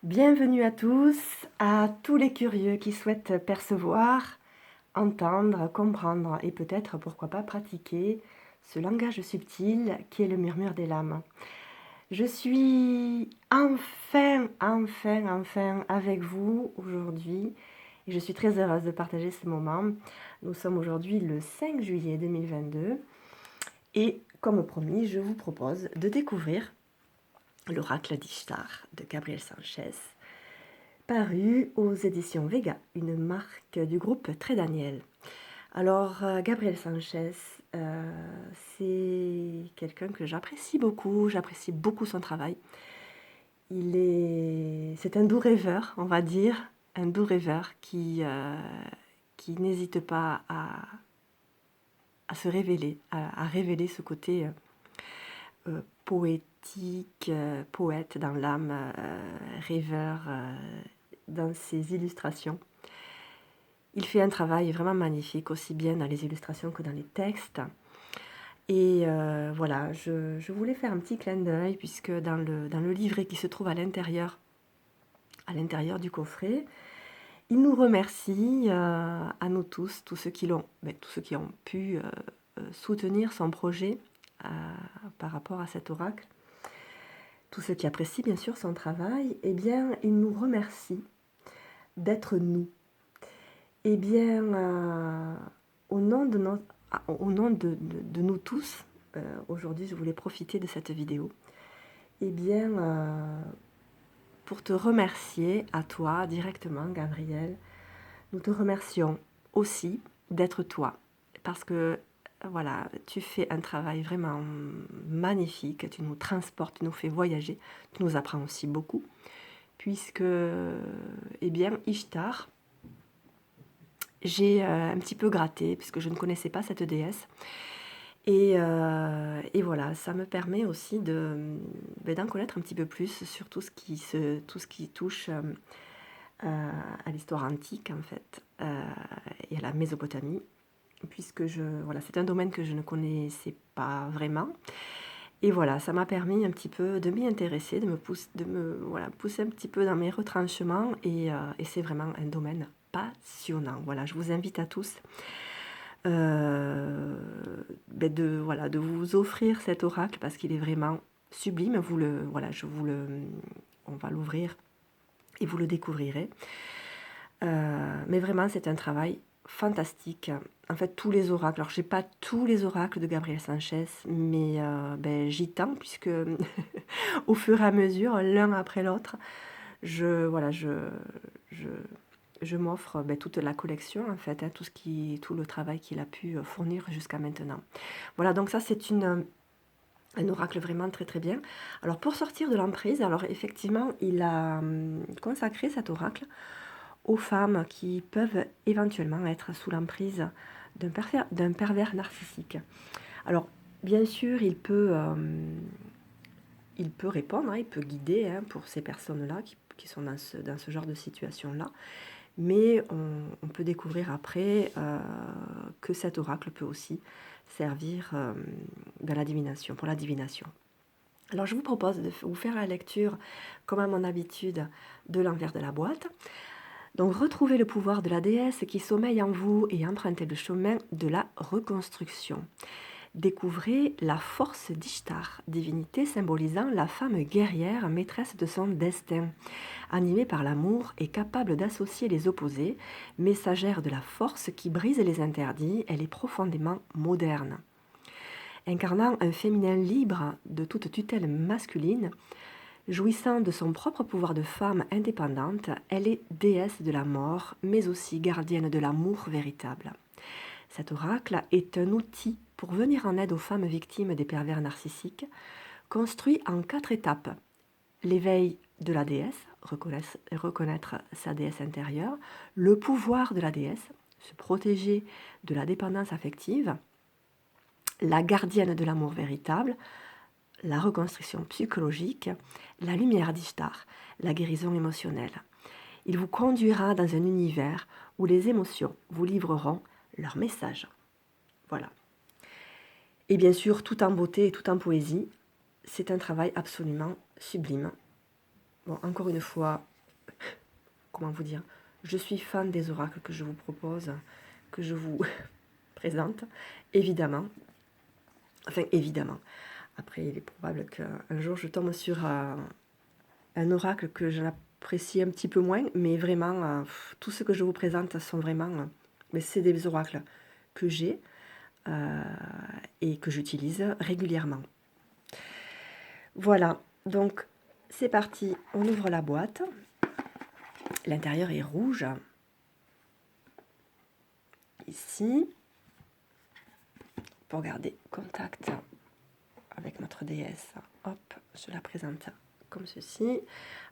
Bienvenue à tous les curieux qui souhaitent percevoir, entendre, comprendre et peut-être, pourquoi pas, pratiquer ce langage subtil qui est le murmure des lames. Je suis enfin avec vous aujourd'hui et je suis très heureuse de partager ce moment. Nous sommes aujourd'hui le 5 juillet 2022 et comme promis, je vous propose de découvrir l'oracle d'Ishtar de Gabriel Sanchez, paru aux éditions Vega, une marque du groupe Très Daniel. Alors, Gabriel Sanchez, c'est quelqu'un que j'apprécie beaucoup son travail. C'est un doux rêveur, on va dire, un doux rêveur qui n'hésite pas à se révéler, à révéler ce côté poétique, poète dans l'âme, rêveur dans ses illustrations. Il fait un travail vraiment magnifique, aussi bien dans les illustrations que dans les textes. Et voilà, je voulais faire un petit clin d'œil, puisque dans le livret qui se trouve à l'intérieur du coffret, il nous remercie à nous tous ceux qui ont pu soutenir son projet par rapport à cet oracle. Tous ceux qui apprécient bien sûr son travail, eh bien, il nous remercie d'être nous. Eh bien, au nom de nous tous, aujourd'hui je voulais profiter de cette vidéo, eh bien, pour te remercier à toi directement, Gabriel. Nous te remercions aussi d'être toi, parce que voilà, tu fais un travail vraiment magnifique, tu nous transportes, tu nous fais voyager, tu nous apprends aussi beaucoup, puisque, eh bien, Ishtar, j'ai un petit peu gratté, puisque je ne connaissais pas cette déesse. Et voilà, ça me permet aussi d'en connaître un petit peu plus sur tout ce qui touche à l'histoire antique, en fait, et à la Mésopotamie, puisque c'est un domaine que je ne connaissais pas vraiment. Et voilà, ça m'a permis un petit peu de m'y intéresser, de me pousser un petit peu dans mes retranchements, et c'est vraiment un domaine passionnant. Voilà, je vous invite à tous de vous offrir cet oracle, parce qu'il est vraiment sublime. On va l'ouvrir et vous le découvrirez. Mais vraiment, c'est un travail fantastique. En fait, tous les oracles, alors je n'ai pas tous les oracles de Gabriel Sanchez, mais j'y tends, puisque au fur et à mesure, l'un après l'autre, je m'offre toute la collection, en fait, hein, tout le travail qu'il a pu fournir jusqu'à maintenant. Voilà, donc ça c'est un oracle vraiment très très bien. Alors pour sortir de l'emprise, alors effectivement, il a consacré cet oracle aux femmes qui peuvent éventuellement être sous l'emprise d'un pervers narcissique. Alors, bien sûr, il peut répondre, hein, il peut guider, hein, pour ces personnes-là qui sont dans ce genre de situation-là. Mais on peut découvrir après que cet oracle peut aussi servir pour la divination. Alors je vous propose de vous faire la lecture, comme à mon habitude, de l'envers de la boîte. Donc retrouvez le pouvoir de la déesse qui sommeille en vous et empruntez le chemin de la reconstruction. Découvrez la force d'Ishtar, divinité symbolisant la femme guerrière, maîtresse de son destin. Animée par l'amour et capable d'associer les opposés, messagère de la force qui brise les interdits, elle est profondément moderne. Incarnant un féminin libre de toute tutelle masculine, jouissant de son propre pouvoir de femme indépendante, elle est déesse de la mort, mais aussi gardienne de l'amour véritable. Cet oracle est un outil pour venir en aide aux femmes victimes des pervers narcissiques, construit en 4 étapes. L'éveil de la déesse, reconnaître sa déesse intérieure, le pouvoir de la déesse, se protéger de la dépendance affective, la gardienne de l'amour véritable, la reconstruction psychologique, la lumière d'Ishtar, la guérison émotionnelle. Il vous conduira dans un univers où les émotions vous livreront leur message. Voilà. Et bien sûr, tout en beauté et tout en poésie, c'est un travail absolument sublime. Bon, encore une fois, comment vous dire, je suis fan des oracles que je vous propose, que je vous présente, évidemment. Enfin, évidemment. Après, il est probable qu'un jour je tombe sur un oracle que j'apprécie un petit peu moins, mais vraiment, tout ce que je vous présente sont vraiment, mais c'est des oracles que j'ai et que j'utilise régulièrement. Voilà, donc c'est parti, on ouvre la boîte. L'intérieur est rouge. Ici, pour garder contact avec notre déesse, hop, je la présente comme ceci.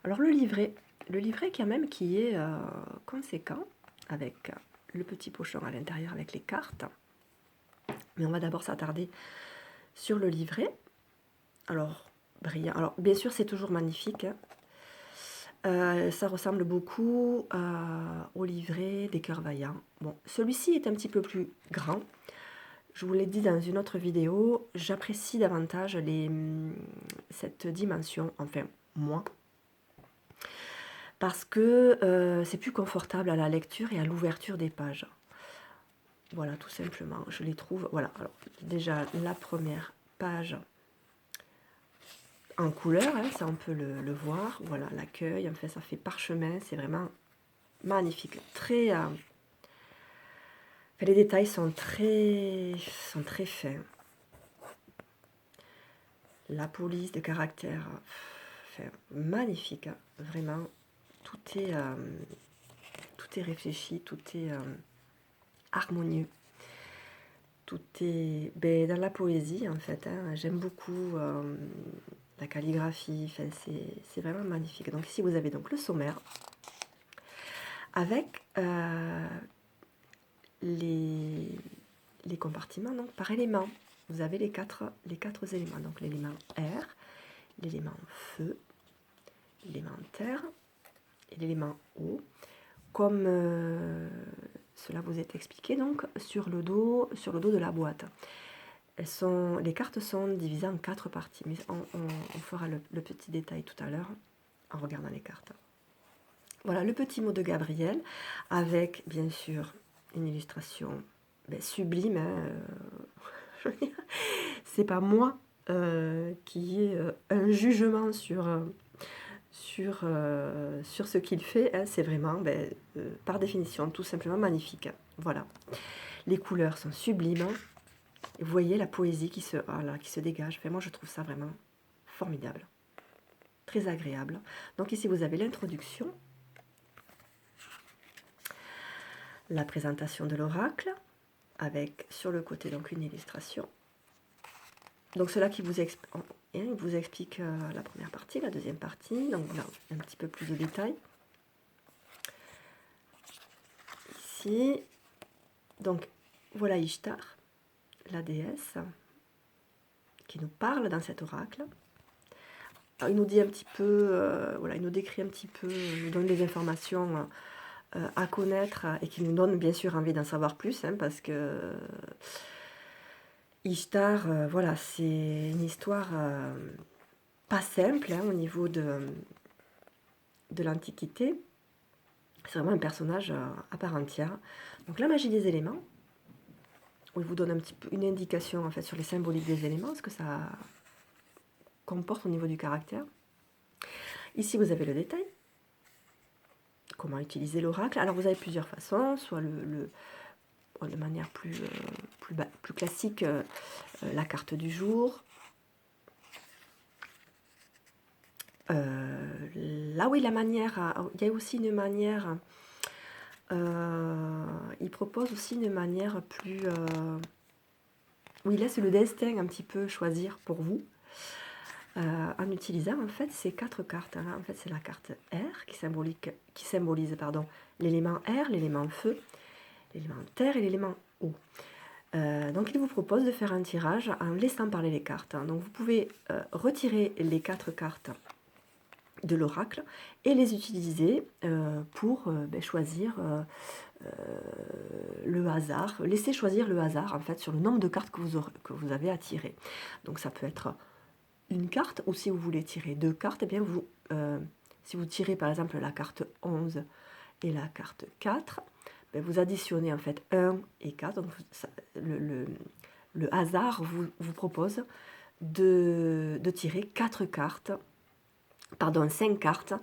Alors le livret quand même qui est conséquent, avec le petit pochon à l'intérieur avec les cartes. Mais on va d'abord s'attarder sur le livret. Alors, brillant. Alors, bien sûr, c'est toujours magnifique. Ça ressemble beaucoup au livret des cœurs vaillants. Bon, celui-ci est un petit peu plus grand. Je vous l'ai dit dans une autre vidéo, j'apprécie davantage cette dimension, enfin, moi, parce que c'est plus confortable à la lecture et à l'ouverture des pages. Voilà, tout simplement, je les trouve... Voilà, alors, déjà, la première page en couleur, hein, ça on peut le voir. Voilà, l'accueil, en fait, ça fait parchemin, c'est vraiment magnifique. Très... les détails sont très fins. La police de caractère, enfin, magnifique, hein, vraiment. Tout est réfléchi, tout est harmonieux. Tout est dans la poésie, en fait. Hein. J'aime beaucoup la calligraphie, enfin, c'est vraiment magnifique. Donc ici, vous avez donc le sommaire avec les compartiments donc, par élément. Vous avez les quatre éléments. Donc l'élément air, l'élément feu, l'élément terre et l'élément eau. Comme cela vous est expliqué donc sur le dos de la boîte. Les cartes sont divisées en 4 parties, mais on fera le petit détail tout à l'heure en regardant les cartes. Voilà le petit mot de Gabriel avec bien sûr une illustration sublime. Hein, c'est pas moi qui ai un jugement sur ce qu'il fait. Hein, c'est vraiment par définition tout simplement magnifique. Voilà, les couleurs sont sublimes. Vous voyez la poésie qui se dégage. Enfin, moi, je trouve ça vraiment formidable. Très agréable. Donc ici, vous avez l'introduction. La présentation de l'oracle. Avec sur le côté donc une illustration. Donc cela qui vous explique la première partie, la deuxième partie. Donc là, un petit peu plus de détails. Ici. Donc voilà Ishtar, la déesse, qui nous parle dans cet oracle. Alors, il nous dit un petit peu, voilà, il nous décrit un petit peu, il nous donne des informations à connaître et qui nous donne bien sûr envie d'en savoir plus, hein, parce que Ishtar, voilà, c'est une histoire pas simple hein, au niveau de l'Antiquité. C'est vraiment un personnage à part entière. Donc la magie des éléments, où il vous donne un petit peu une indication en fait sur les symboliques des éléments, ce que ça comporte au niveau du caractère. Ici, vous avez le détail. Comment utiliser l'oracle. Alors, vous avez plusieurs façons, soit de manière plus classique, la carte du jour. Là, oui, il y a aussi une manière... il propose aussi une manière plus... où il laisse le destin un petit peu choisir pour vous. En utilisant en fait ces 4 cartes. Là, en fait, c'est la carte air qui symbolise l'élément air, l'élément feu, l'élément terre et l'élément eau. Donc, il vous propose de faire un tirage en laissant parler les cartes. Donc, vous pouvez retirer les 4 cartes de l'oracle et les utiliser pour choisir le hasard. Laissez choisir le hasard en fait sur le nombre de cartes que vous avez à tirer. Donc, ça peut être une carte, ou si vous voulez tirer 2 cartes, eh bien si vous tirez par exemple la carte 11, et la carte 4, ben vous additionnez en fait 1 et 4. Donc le hasard vous propose de tirer 4 cartes, pardon, 5 cartes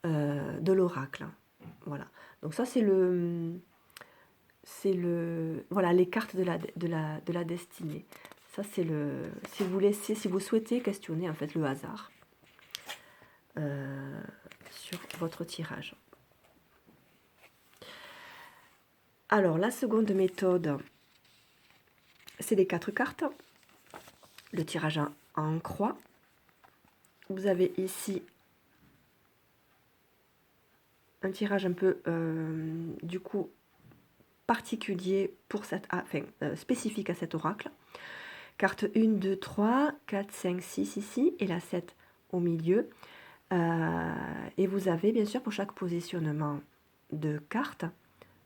de l'oracle. Voilà. Donc ça voilà, les cartes de la destinée. Ça c'est si vous souhaitez questionner en fait le hasard sur votre tirage. Alors la seconde méthode, c'est les 4 cartes, le tirage en croix. Vous avez ici un tirage un peu du coup particulier pour spécifique à cet oracle. Carte 1, 2, 3, 4, 5, 6 ici et la 7 au milieu. Et vous avez bien sûr pour chaque positionnement de carte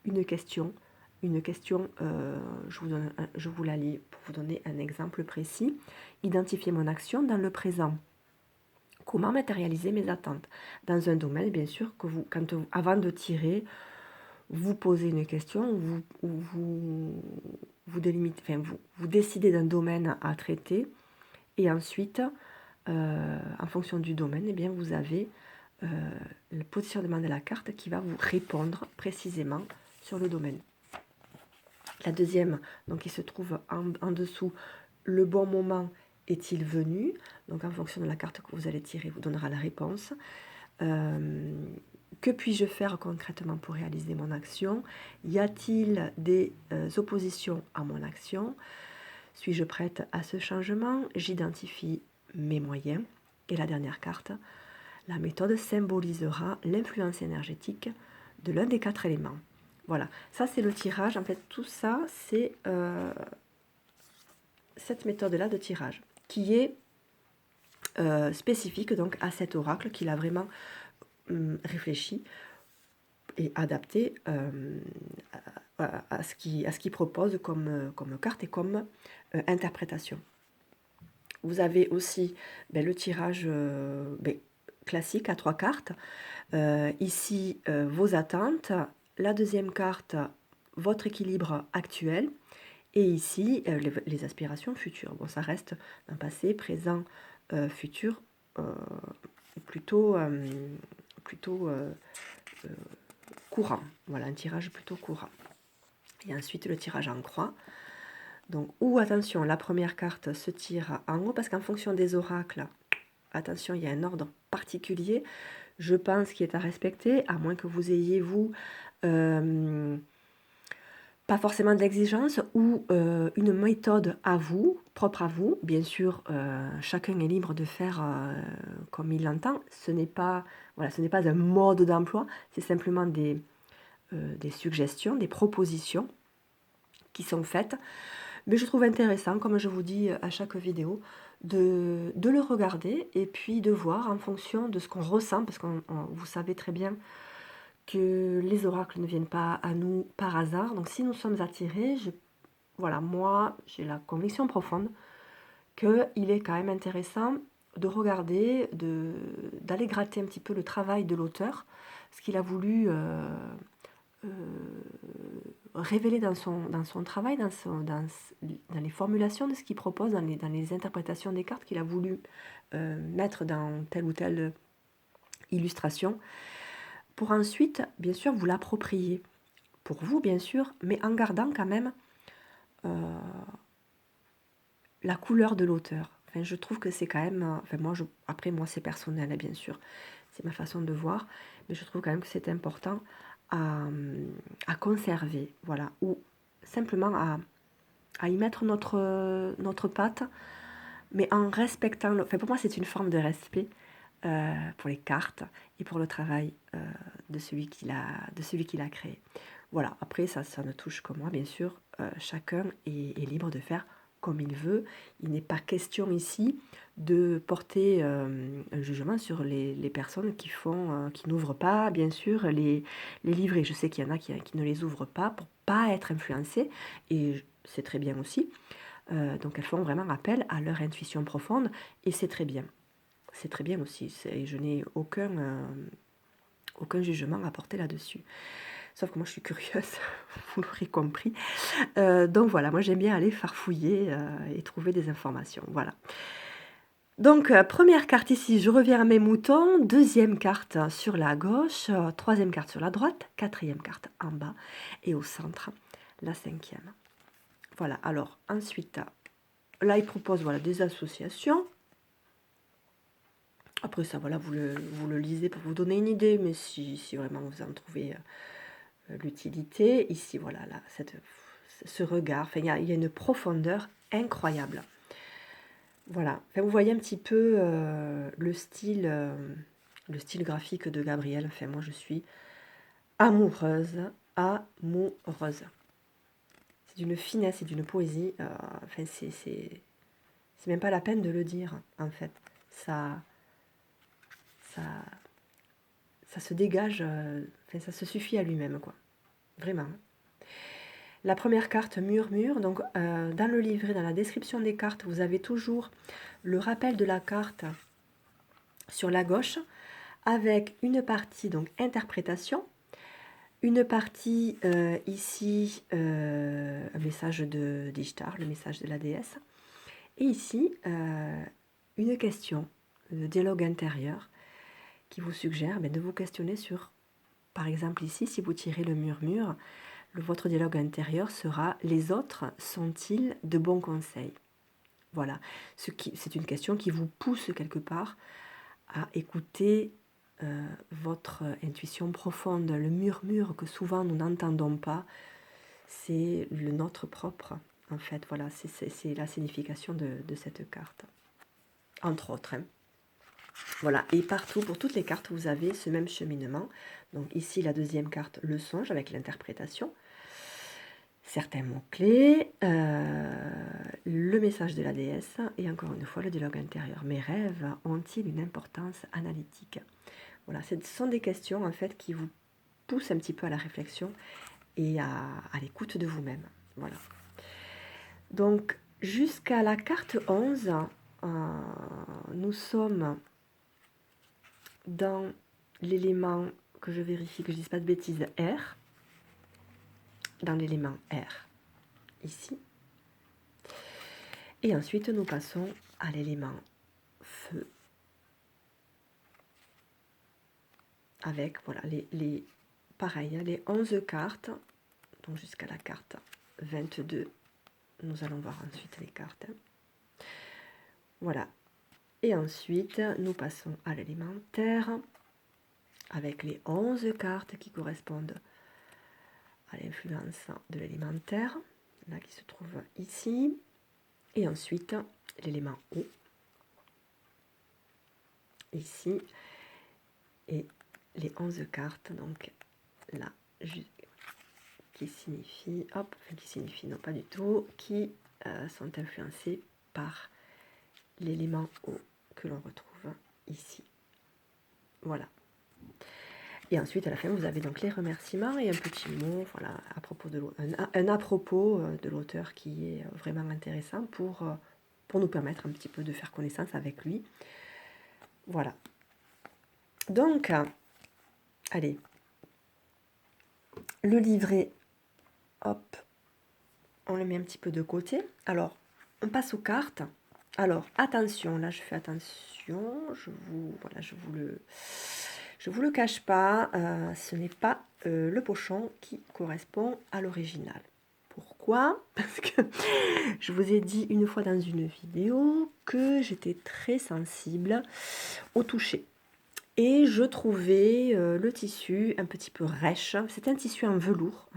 une question. Je vous la lis pour vous donner un exemple précis. Identifiez mon action dans le présent. Comment matérialiser mes attentes dans un domaine, bien sûr, que avant de tirer, vous posez une question, vous décidez d'un domaine à traiter, et ensuite, en fonction du domaine, eh bien, vous avez le positionnement de la carte qui va vous répondre précisément sur le domaine. La deuxième, donc il se trouve en dessous, le bon moment est-il venu? Donc en fonction de la carte que vous allez tirer, vous donnera la réponse. Que puis-je faire concrètement pour réaliser mon action? Y a-t-il des oppositions à mon action? Suis-je prête à ce changement? J'identifie mes moyens. Et la dernière carte, la méthode symbolisera l'influence énergétique de l'un des 4 éléments. Voilà, ça c'est le tirage. En fait, tout ça, c'est cette méthode-là de tirage qui est spécifique donc à cet oracle qu'il a vraiment réfléchi et adapté à ce qu'il propose comme carte et comme interprétation. Vous avez aussi le tirage classique à 3 cartes. Ici, vos attentes. La deuxième carte, votre équilibre actuel. Et ici, les aspirations futures. Bon, ça reste un passé, présent, futur, plutôt courant. Voilà, un tirage plutôt courant. Et ensuite, le tirage en croix. Donc, attention, la première carte se tire en haut, parce qu'en fonction des oracles, attention, il y a un ordre particulier, je pense, qui est à respecter, à moins que vous ayez, vous, pas forcément d'exigence ou une méthode à vous, propre à vous. Bien sûr, chacun est libre de faire comme il l'entend. Ce n'est pas un mode d'emploi, c'est simplement des suggestions, des propositions qui sont faites. Mais je trouve intéressant, comme je vous dis à chaque vidéo, de le regarder et puis de voir en fonction de ce qu'on ressent, parce que vous savez très bien que les oracles ne viennent pas à nous par hasard. Donc si nous sommes attirés, moi j'ai la conviction profonde qu'il est quand même intéressant de regarder, d'aller gratter un petit peu le travail de l'auteur, ce qu'il a voulu révéler dans son travail, dans les formulations de ce qu'il propose, dans les interprétations des cartes qu'il a voulu mettre dans telle ou telle illustration, pour ensuite, bien sûr, vous l'approprier pour vous, bien sûr, mais en gardant quand même la couleur de l'auteur. Enfin, je trouve que c'est quand même... Après, moi, c'est personnel, hein, bien sûr. C'est ma façon de voir. Mais je trouve quand même que c'est important à conserver, voilà. Ou simplement à y mettre notre patte, mais en respectant... pour moi, c'est une forme de respect pour les cartes et pour le travail de celui qui l'a créé. Voilà, après, ça ne touche que moi, bien sûr. Chacun est libre de faire comme il veut. Il n'est pas question ici de porter un jugement sur les personnes qui n'ouvrent pas, bien sûr, les livrets. Je sais qu'il y en a qui ne les ouvrent pas pour pas être influencés, et c'est très bien aussi. Donc elles font vraiment appel à leur intuition profonde, et c'est très bien. C'est très bien aussi. Je n'ai Aucun jugement à porter là-dessus. Sauf que moi, je suis curieuse, vous l'aurez compris. Donc voilà, moi, j'aime bien aller farfouiller et trouver des informations. Voilà. Donc, première carte ici, je reviens à mes moutons. Deuxième carte sur la gauche. Troisième carte sur la droite. Quatrième carte en bas. Et au centre, la cinquième. Voilà, alors ensuite, là, il propose voilà, des associations. Après ça, voilà, vous le lisez pour vous donner une idée, mais si vraiment vous en trouvez l'utilité, ici, voilà, là, ce regard, enfin, il y a une profondeur incroyable. Voilà, enfin, vous voyez un petit peu le style graphique de Gabriel. Enfin, moi, je suis amoureuse. C'est d'une finesse et d'une poésie. Enfin, c'est même pas la peine de le dire, en fait. Ça, ça, ça se dégage, enfin, ça se suffit à lui-même, quoi. Vraiment. La première carte, murmure. Donc, dans le livret, dans la description des cartes, vous avez toujours le rappel de la carte sur la gauche, avec une partie, donc, interprétation, une partie, ici, un message d'Ishtar, le message de la déesse, et ici, une question, le dialogue intérieur, qui vous suggère de vous questionner sur, par exemple ici, si vous tirez le murmure, votre dialogue intérieur sera: les autres sont-ils de bons conseils? Voilà, c'est une question qui vous pousse quelque part à écouter votre intuition profonde. Le murmure que souvent nous n'entendons pas, c'est le nôtre propre, en fait. Voilà, c'est la signification de cette carte, entre autres. Hein. Voilà, et partout, pour toutes les cartes, vous avez ce même cheminement. Donc ici, la deuxième carte, le songe, avec l'interprétation. Certains mots-clés, le message de la déesse, et encore une fois, le dialogue intérieur. Mes rêves ont-ils une importance analytique? Voilà, ce sont des questions, en fait, qui vous poussent un petit peu à la réflexion et à l'écoute de vous-même. Voilà. Donc, jusqu'à la carte 11, nous sommes dans l'élément, que je vérifie que je ne dise pas de bêtises, R, dans l'élément R, ici. Et ensuite, nous passons à l'élément feu, avec, voilà, pareil, les 11 cartes, donc jusqu'à la carte 22. Nous allons voir ensuite les cartes. Voilà. Et ensuite, nous passons à l'élément terre, avec les 11 cartes qui correspondent à l'influence de l'élémentaire, là qui se trouve ici. Et ensuite, l'élément eau, ici. Et les 11 cartes, donc là, qui signifient, non pas du tout, qui sont influencées par l'élément eau que l'on retrouve ici. Voilà. Et ensuite, à la fin, vous avez donc les remerciements et un petit mot, voilà, à propos de un à propos de l'auteur qui est vraiment intéressant pour nous permettre un petit peu de faire connaissance avec lui. Voilà. Donc, allez, le livret, hop, on le met un petit peu de côté. Alors, on passe aux cartes. Alors, attention, là je fais attention, je vous le cache pas, ce n'est pas le pochon qui correspond à l'original. Pourquoi? Parce que je vous ai dit une fois dans une vidéo que j'étais très sensible au toucher. Et je trouvais le tissu un petit peu rêche. C'est un tissu en velours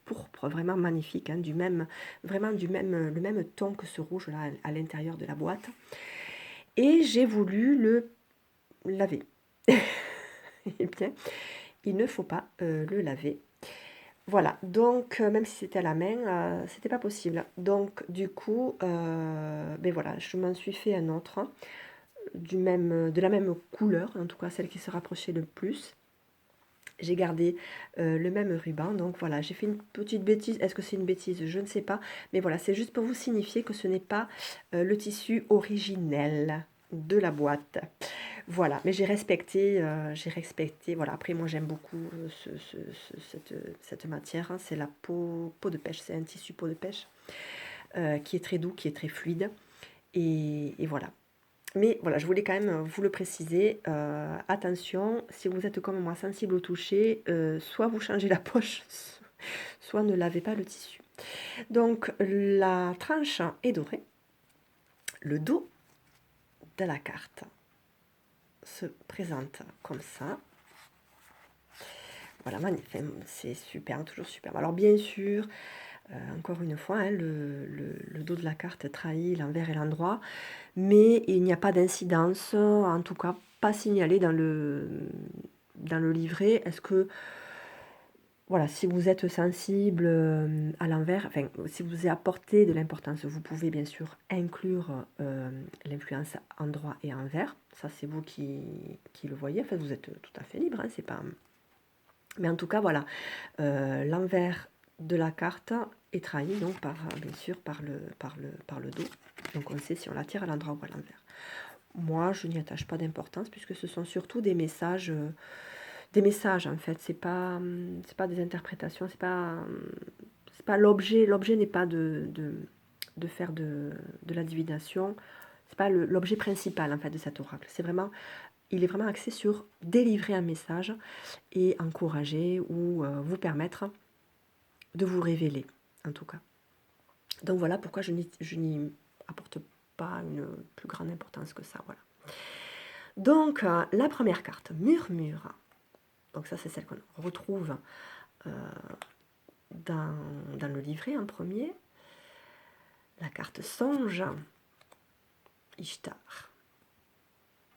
pourpre, vraiment magnifique, hein, le même ton que ce rouge là à l'intérieur de la boîte. Et j'ai voulu le laver. Eh bien, il ne faut pas le laver. Voilà, donc même si c'était à la main, c'était pas possible. Donc du coup, ben voilà, je m'en suis fait un autre. De la même couleur, en tout cas celle qui se rapprochait le plus. J'ai gardé le même ruban, donc voilà, j'ai fait une petite bêtise. Est-ce que c'est une bêtise? Je ne sais pas, mais voilà, c'est juste pour vous signifier que ce n'est pas le tissu originel. de la boîte. Voilà, mais j'ai respecté, voilà. Après, moi, j'aime beaucoup cette matière, hein. C'est la peau de pêche, c'est un tissu peau de pêche qui est très doux, qui est très fluide. Et voilà. Mais voilà, je voulais quand même vous le préciser. Attention, si vous êtes comme moi sensible au toucher, soit vous changez la poche, soit ne lavez pas le tissu. Donc, la tranche est dorée. Le dos de la carte se présente comme ça. Voilà, magnifique, c'est super, toujours super. Alors bien sûr, encore une fois, hein, le dos de la carte trahit l'envers et l'endroit, mais il n'y a pas d'incidence, en tout cas pas signalée dans le livret. Est-ce que, voilà, si vous êtes sensible à l'envers, enfin, si vous apportez de l'importance, vous pouvez bien sûr inclure l'influence endroit et envers. Ça, c'est vous qui le voyez. En fait, vous êtes tout à fait libre, hein, c'est pas... Mais en tout cas, voilà, l'envers de la carte est trahi donc bien sûr par le dos. Donc on sait si on la tire à l'endroit ou à l'envers. Moi, je n'y attache pas d'importance puisque ce sont surtout des messages en fait. C'est pas des interprétations, c'est pas l'objet. L'objet n'est pas de faire de la divination. C'est pas l'objet principal en fait de cet oracle. Il est vraiment axé sur délivrer un message et encourager ou vous permettre de vous révéler, en tout cas. Donc voilà pourquoi je n'y apporte pas une plus grande importance que ça. Voilà. Donc la première carte, Murmure. Donc ça, c'est celle qu'on retrouve dans le livret en premier. La carte Songe, Ishtar.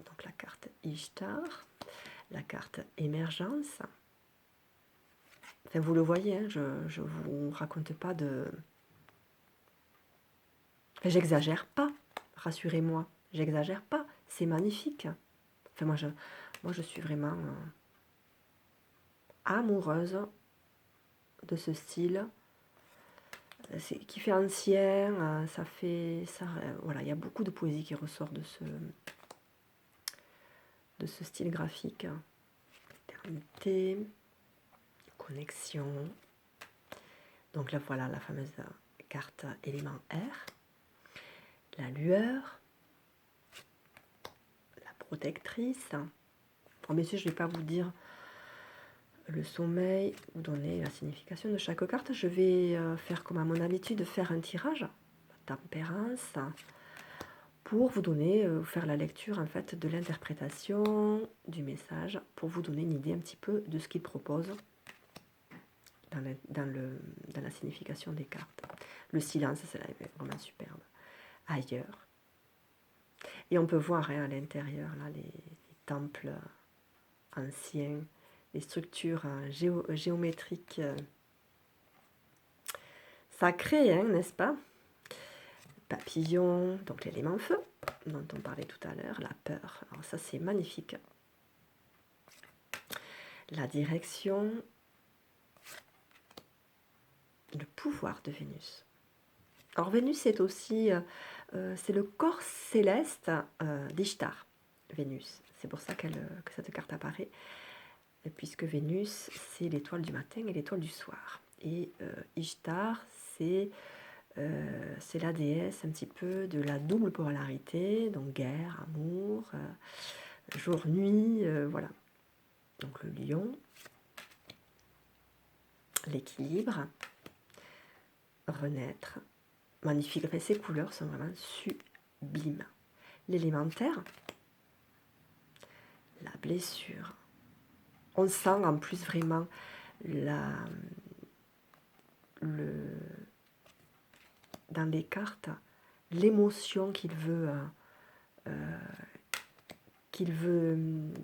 Donc la carte Ishtar, la carte Émergence. Enfin, vous le voyez, hein, je ne vous raconte pas de... Enfin, j'exagère pas, rassurez-moi, j'exagère pas, c'est magnifique. Enfin, moi, je suis vraiment amoureuse de ce style. Qui fait ancien, ça fait... Ça, voilà, il y a beaucoup de poésie qui ressort de ce style graphique. Éternité, connexion. Donc là, voilà la fameuse carte élément R. La lueur, la protectrice. Bon, bien sûr, je ne vais pas vous dire le sommeil, vous donner la signification de chaque carte. Je vais faire comme à mon habitude, faire un tirage, la tempérance, pour vous donner, faire la lecture en fait de l'interprétation du message, pour vous donner une idée un petit peu de ce qu'il propose dans la signification des cartes. Le silence, c'est vraiment superbe. Ailleurs. Et on peut voir hein, à l'intérieur là, les temples anciens, les structures géométriques sacrées, hein, n'est-ce pas? Papillon, donc l'élément feu, dont on parlait tout à l'heure, la peur. Alors ça, c'est magnifique. La direction, le pouvoir de Vénus. Alors Vénus, c'est aussi c'est le corps céleste d'Ishtar, Vénus. C'est pour ça que cette carte apparaît, puisque Vénus, c'est l'étoile du matin et l'étoile du soir. Et Ishtar, c'est la déesse un petit peu de la double polarité, donc guerre, amour, jour-nuit, voilà. Donc le lion, l'équilibre, renaître, magnifique. Enfin, ces couleurs sont vraiment sublimes. L'élémentaire, la blessure. On sent en plus vraiment dans les cartes l'émotion qu'il veut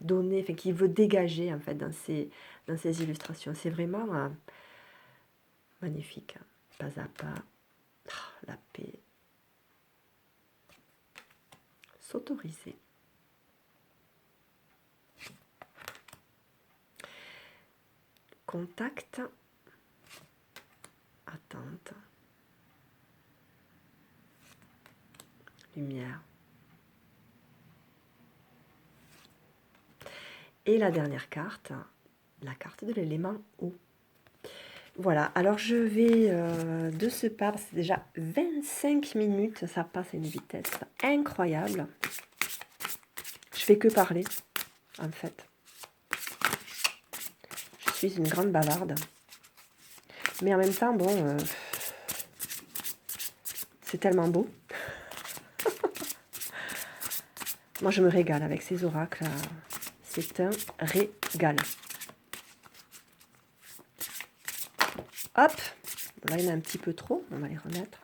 donner, enfin qu'il veut dégager en fait dans ces illustrations. C'est vraiment magnifique. Pas à pas, la paix. S'autoriser. Contact. Attente. Lumière. Et la dernière carte, la carte de l'élément eau. Voilà, alors je vais de ce pas, c'est déjà 25 minutes, ça passe à une vitesse incroyable. Je fais que parler, en fait. Je suis une grande bavarde. Mais en même temps, bon, c'est tellement beau. Moi, je me régale avec ces oracles. C'est un régal. Hop, là, il y en a un petit peu trop. On va les remettre.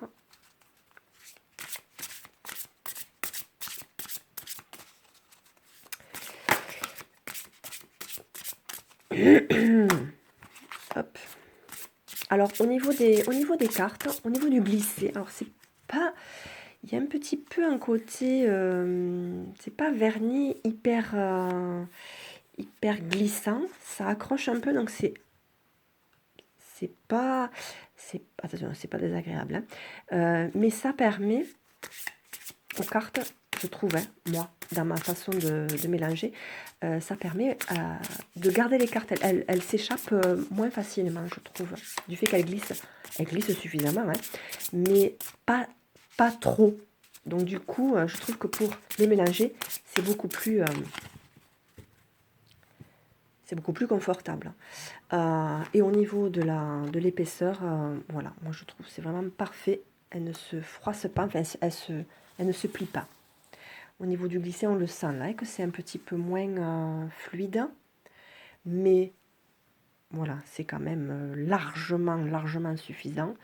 Hop. Alors, au niveau des cartes, au niveau du glissé, alors c'est pas... Il y a un petit peu un côté... c'est pas vernis hyper glissant. Ça accroche un peu, donc c'est pas... Attention, c'est pas désagréable. Hein. Mais ça permet aux cartes, je trouve, hein, moi, dans ma façon de mélanger, ça permet de garder les cartes. Elles s'échappent moins facilement, je trouve, du fait qu'elles glissent. Elles glissent suffisamment, hein, mais pas trop. Donc du coup, je trouve que pour les mélanger, c'est beaucoup plus confortable. Et au niveau de l'épaisseur, voilà, moi je trouve que c'est vraiment parfait. Elle ne se froisse pas, enfin, elle ne se plie pas. Au niveau du glissé, on le sent là, que c'est un petit peu moins fluide. Mais voilà, c'est quand même largement suffisant.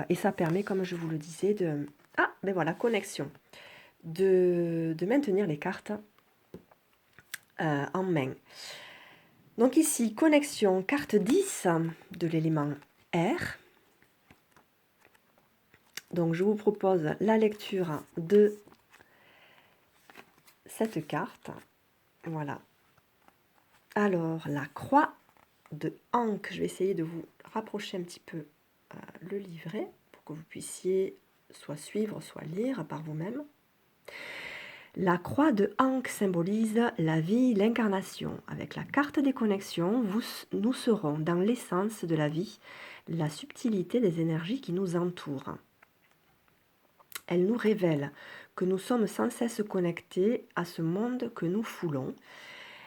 Et ça permet, comme je vous le disais, ben voilà, connexion. De maintenir les cartes en main. Donc ici, connexion, carte 10 de l'élément R. Donc je vous propose la lecture de cette carte. Voilà. Alors, la croix de Ankh, je vais essayer de vous rapprocher un petit peu le livret pour que vous puissiez soit suivre, soit lire par vous-même. La croix de Ankh symbolise la vie, l'incarnation. Avec la carte des connexions, nous serons dans l'essence de la vie, la subtilité des énergies qui nous entourent. Elle nous révèle que nous sommes sans cesse connectés à ce monde que nous foulons.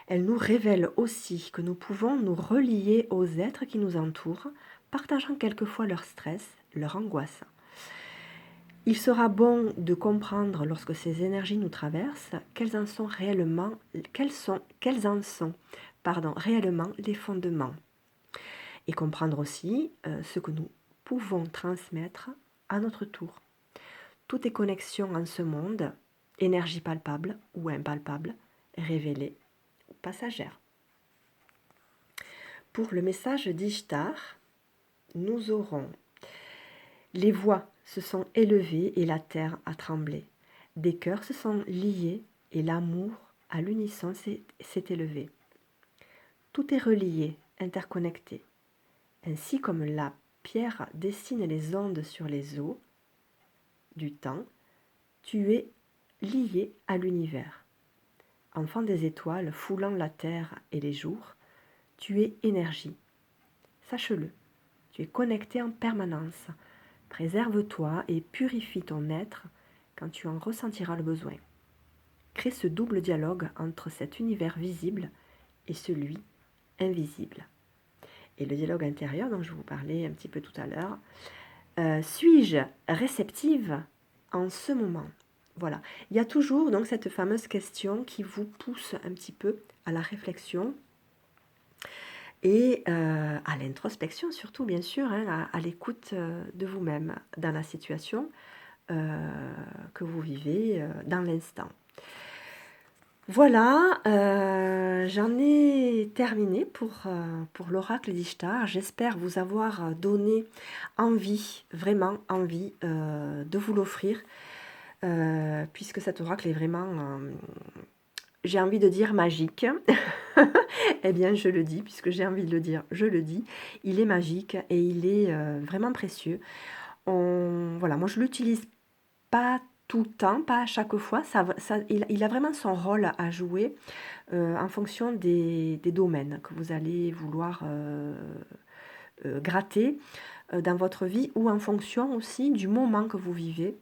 Elle nous révèle aussi que nous pouvons nous relier aux êtres qui nous entourent, partageant quelquefois leur stress, leur angoisse. Il sera bon de comprendre lorsque ces énergies nous traversent quels en sont réellement les fondements. Et comprendre aussi ce que nous pouvons transmettre à notre tour. Tout est connexion en ce monde, énergie palpable ou impalpable, révélée ou passagère. Pour le message d'Ishtar, nous aurons les voix se sont élevées et la terre a tremblé. Des cœurs se sont liés et l'amour à l'unisson s'est élevé. Tout est relié, interconnecté. Ainsi comme la pierre dessine les ondes sur les eaux du temps, tu es lié à l'univers. Enfant des étoiles foulant la terre et les jours, tu es énergie. Sache-le, tu es connecté en permanence. Préserve-toi et purifie ton être quand tu en ressentiras le besoin. Crée ce double dialogue entre cet univers visible et celui invisible. Et le dialogue intérieur dont je vous parlais un petit peu tout à l'heure, suis-je réceptive en ce moment? Voilà. Il y a toujours donc cette fameuse question qui vous pousse un petit peu à la réflexion et à l'introspection surtout, bien sûr, hein, à l'écoute de vous-même dans la situation que vous vivez dans l'instant. Voilà, j'en ai terminé pour l'oracle d'Ishtar. J'espère vous avoir donné envie, vraiment envie de vous l'offrir, puisque cet oracle est vraiment, j'ai envie de dire magique. Eh bien, je le dis, puisque j'ai envie de le dire, je le dis. Il est magique et il est vraiment précieux. Voilà, moi je ne l'utilise pas tout le temps, pas à chaque fois. Il a vraiment son rôle à jouer en fonction des domaines que vous allez vouloir gratter dans votre vie, ou en fonction aussi du moment que vous vivez,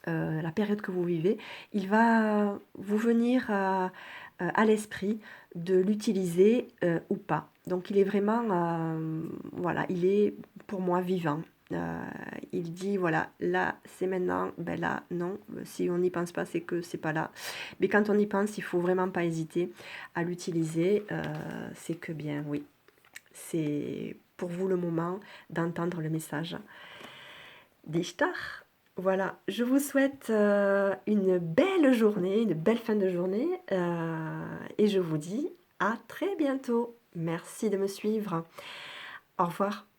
la période que vous vivez. Il va vous venir à l'esprit de l'utiliser ou pas. Donc il est vraiment, voilà, il est pour moi vivant. Il dit voilà, là c'est maintenant, ben là non, si on n'y pense pas c'est que c'est pas là. Mais quand on y pense, il faut vraiment pas hésiter à l'utiliser. C'est que bien, oui, c'est pour vous le moment d'entendre le message d'Ishtar. Voilà, je vous souhaite une belle journée, une belle fin de journée et je vous dis à très bientôt. Merci de me suivre. Au revoir.